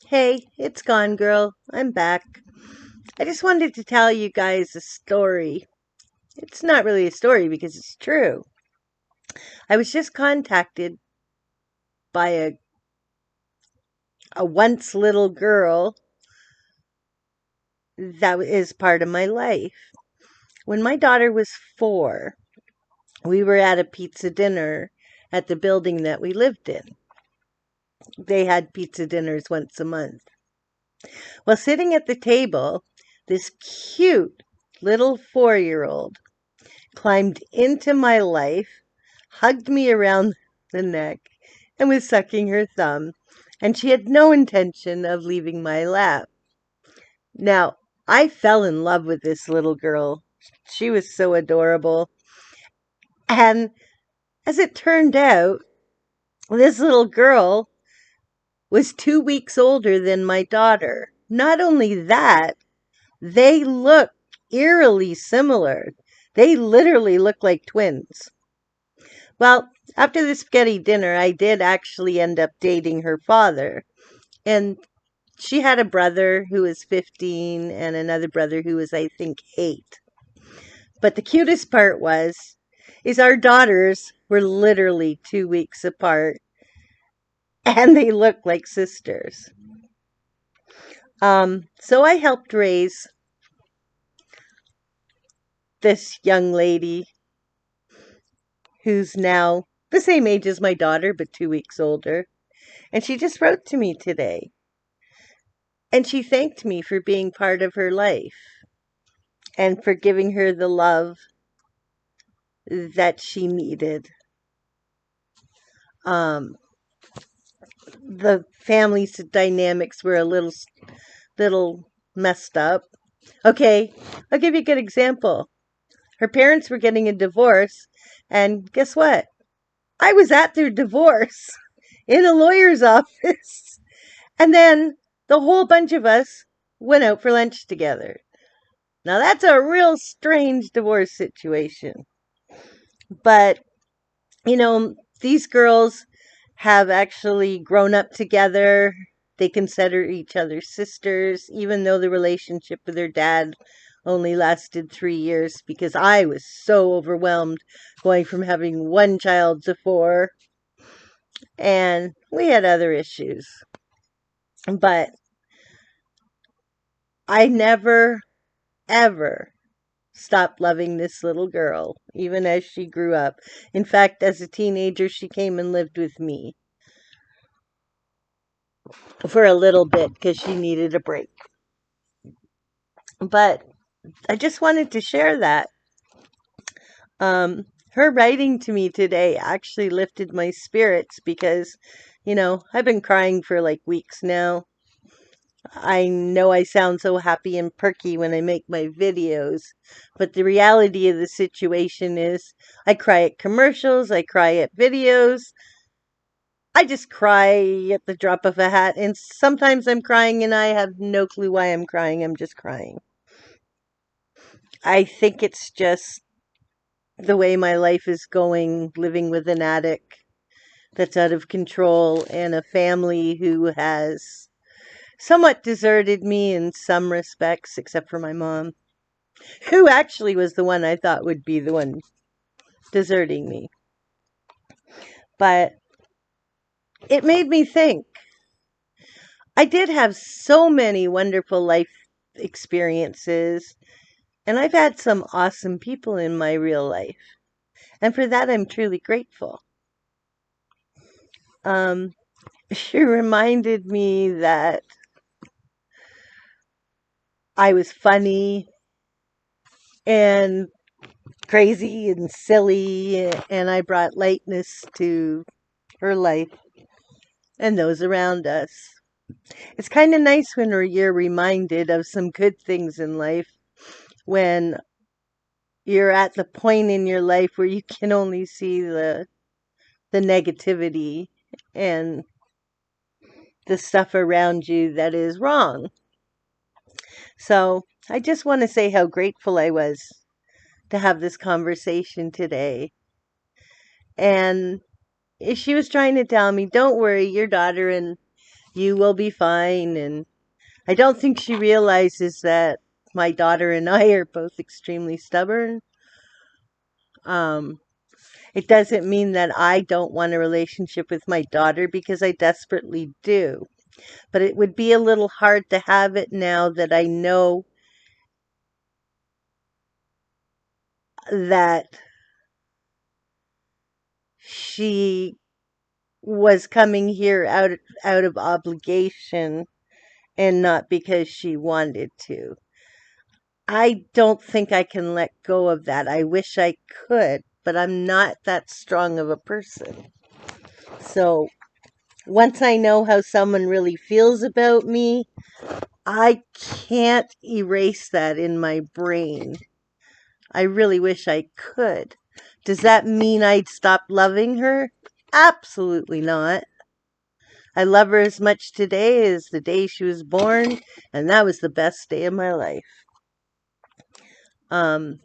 Hey, it's gone, girl. I'm back. I just wanted to tell you guys a story. It's not really a story because it's true. I was just contacted by a once little girl that is part of my life. When my daughter was 4, we were at a pizza dinner at the building that we lived in. They had pizza dinners once a month. While sitting at the table, this cute little 4-year-old climbed into my life, hugged me around the neck, and was sucking her thumb, and she had no intention of leaving my lap. Now, I fell in love with this little girl. She was so adorable. And as it turned out, this little girl was 2 weeks older than my daughter. Not only that, they look eerily similar. They literally look like twins. Well, after the spaghetti dinner, I did actually end up dating her father. And she had a brother who was 15 and another brother who was, I think, 8. But the cutest part is our daughters were literally 2 weeks apart and they look like sisters. So I helped raise this young lady who's now the same age as my daughter, but 2 weeks older. And she just wrote to me today. And she thanked me for being part of her life and for giving her the love that she needed. Um, the family's dynamics were a little messed up. Okay, I'll give you a good example. Her parents were getting a divorce, and guess what? I was at their divorce in a lawyer's office. And then the whole bunch of us went out for lunch together. Now that's a real strange divorce situation. But, these girls have actually grown up together. They consider each other sisters, even though the relationship with their dad only lasted 3 years because I was so overwhelmed going from having one child to 4. And we had other issues. But I never, ever stopped loving this little girl, even as she grew up. In fact, as a teenager, she came and lived with me for a little bit because she needed a break. But I just wanted to share that. Her writing to me today actually lifted my spirits because, I've been crying for like weeks now. I know I sound so happy and perky when I make my videos, but the reality of the situation is I cry at commercials, I cry at videos. I just cry at the drop of a hat, and sometimes I'm crying and I have no clue why I'm crying. I'm just crying. I think it's just the way my life is going, living with an addict that's out of control and a family who has somewhat deserted me in some respects, except for my mom, who actually was the one I thought would be the one deserting me. But it made me think. I did have so many wonderful life experiences, and I've had some awesome people in my real life. And for that, I'm truly grateful. Um, she reminded me that I was funny and crazy and silly, and I brought lightness to her life and those around us. It's kind of nice when you're reminded of some good things in life when you're at the point in your life where you can only see the negativity and the stuff around you that is wrong. So, I just want to say how grateful I was to have this conversation today. And she was trying to tell me, don't worry, your daughter and You will be fine. And I don't think she realizes that my daughter and I are both extremely stubborn. Um, it doesn't mean that I don't want a relationship with my daughter because I desperately do. But it would be a little hard to have it now that I know that she was coming here out of obligation and not because she wanted to. I don't think I can let go of that. I wish I could, but I'm not that strong of a person. So once I know how someone really feels about me, I can't erase that in my brain. I really wish I could. Does that mean I'd stop loving her? Absolutely not. I love her as much today as the day she was born, and that was the best day of my life. Um,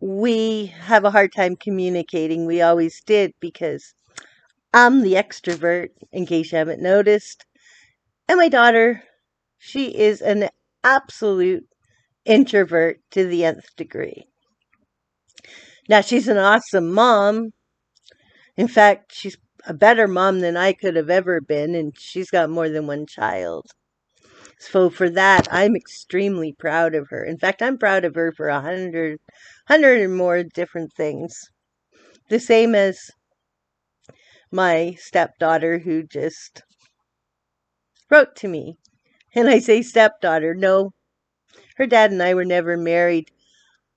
we have a hard time communicating. We always did because I'm the extrovert, in case you haven't noticed. And my daughter, she is an absolute introvert to the nth degree. Now, she's an awesome mom. In fact, she's a better mom than I could have ever been, and she's got more than one child. So for that, I'm extremely proud of her. In fact, I'm proud of her for 100 and more different things. The same as my stepdaughter who just wrote to me. And I say stepdaughter. No, her dad and I were never married.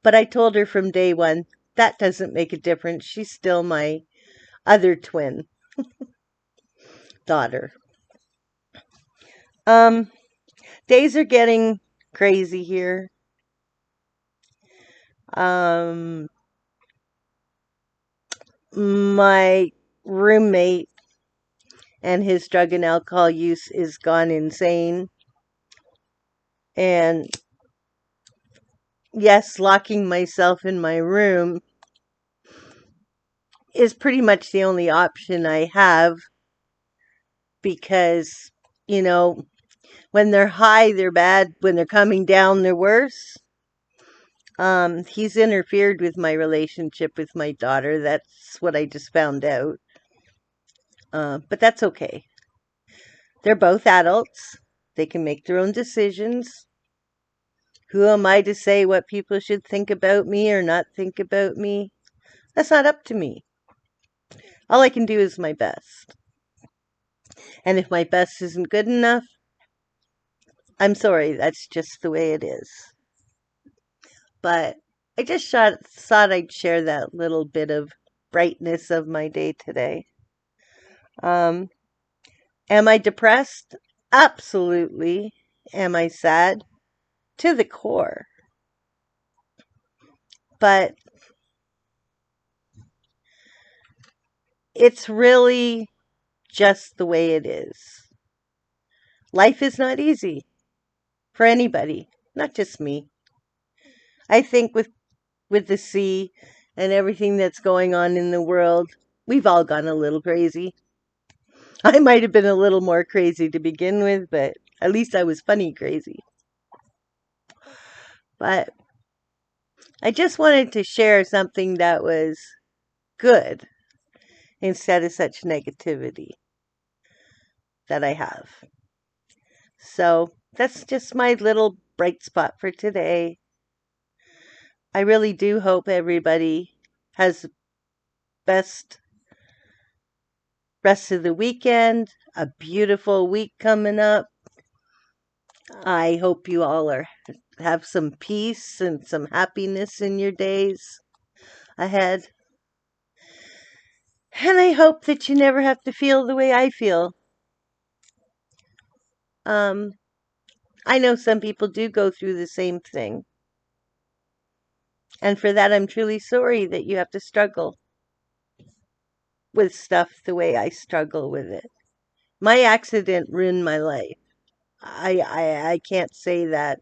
But I told her from day one, that doesn't make a difference. She's still my other twin daughter. Um, Days are getting crazy here. Um, my roommate and his drug and alcohol use is gone insane. And yes, locking myself in my room is pretty much the only option I have because, you know, when they're high, they're bad. When they're coming down, they're worse. He's interfered with my relationship with my daughter. That's what I just found out. But that's okay. They're both adults. They can make their own decisions. Who am I to say what people should think about me or not think about me? That's not up to me. All I can do is my best. And if my best isn't good enough, I'm sorry, that's just the way it is. But I just thought I'd share that little bit of brightness of my day today. Um, am I depressed? Absolutely. Am I sad? To the core. But it's really just the way it is. Life is not easy for anybody, not just me. I think with the sea and everything that's going on in the world, we've all gone a little crazy. I might have been a little more crazy to begin with, but at least I was funny crazy. But I just wanted to share something that was good instead of such negativity that I have. So that's just my little bright spot for today. I really do hope everybody has the best rest of the weekend, a beautiful week coming up. I hope you all have some peace and some happiness in your days ahead. And I hope that you never have to feel the way I feel. Um, I know some people do go through the same thing. And for that, I'm truly sorry that you have to struggle with stuff the way I struggle with it. My accident ruined my life. I can't say that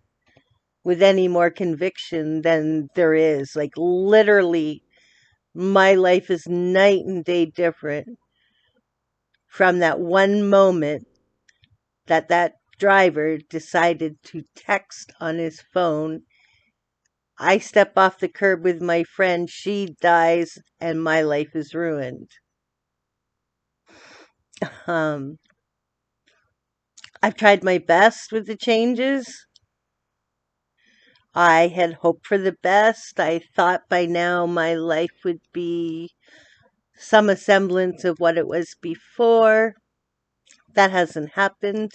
with any more conviction than there is. Like, literally, my life is night and day different from that one moment that driver decided to text on his phone. I step off the curb with my friend, she dies, and my life is ruined. Um, I've tried my best with the changes. I had hoped for the best. I thought by now my life would be some semblance of what it was before. That hasn't happened.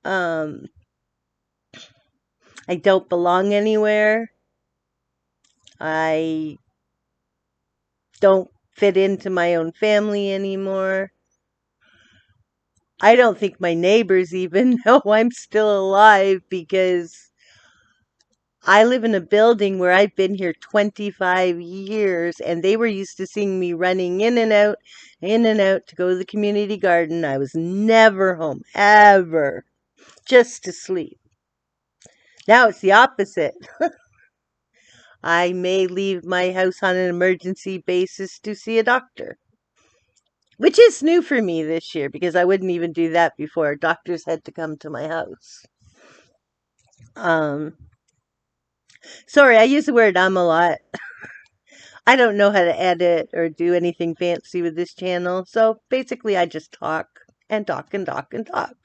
Um, I don't belong anywhere. I don't fit into my own family anymore. I don't think my neighbors even know I'm still alive because I live in a building where I've been here 25 years and they were used to seeing me running in and out to go to the community garden. I was never home, ever, just to sleep. Now it's the opposite. I may leave my house on an emergency basis to see a doctor, which is new for me this year because I wouldn't even do that before. Doctors had to come to my house. Um, sorry, I use the word a lot. I don't know how to edit or do anything fancy with this channel, so basically I just talk and talk and talk and talk.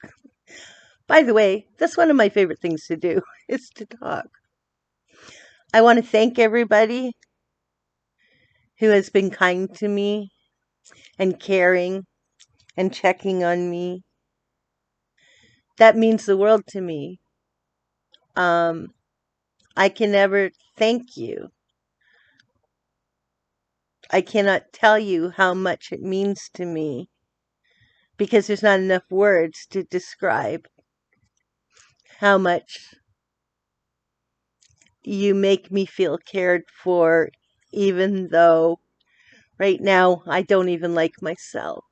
By the way, that's one of my favorite things to do, is to talk. I want to thank everybody who has been kind to me and caring and checking on me. That means the world to me. Um, I can never thank you. I cannot tell you how much it means to me because there's not enough words to describe how much you make me feel cared for, even though right now I don't even like myself.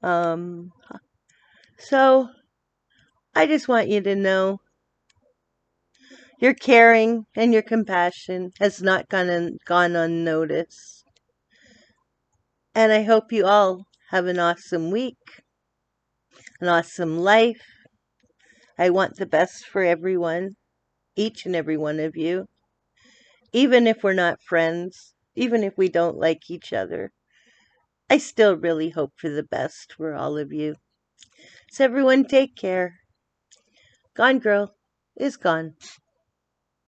Um, so I just want you to know your caring and your compassion has not gone unnoticed. And I hope you all have an awesome week, an awesome life. I want the best for everyone, each and every one of you, even if we're not friends, even if we don't like each other. I still really hope for the best for all of you. So everyone take care. Gone Girl is gone.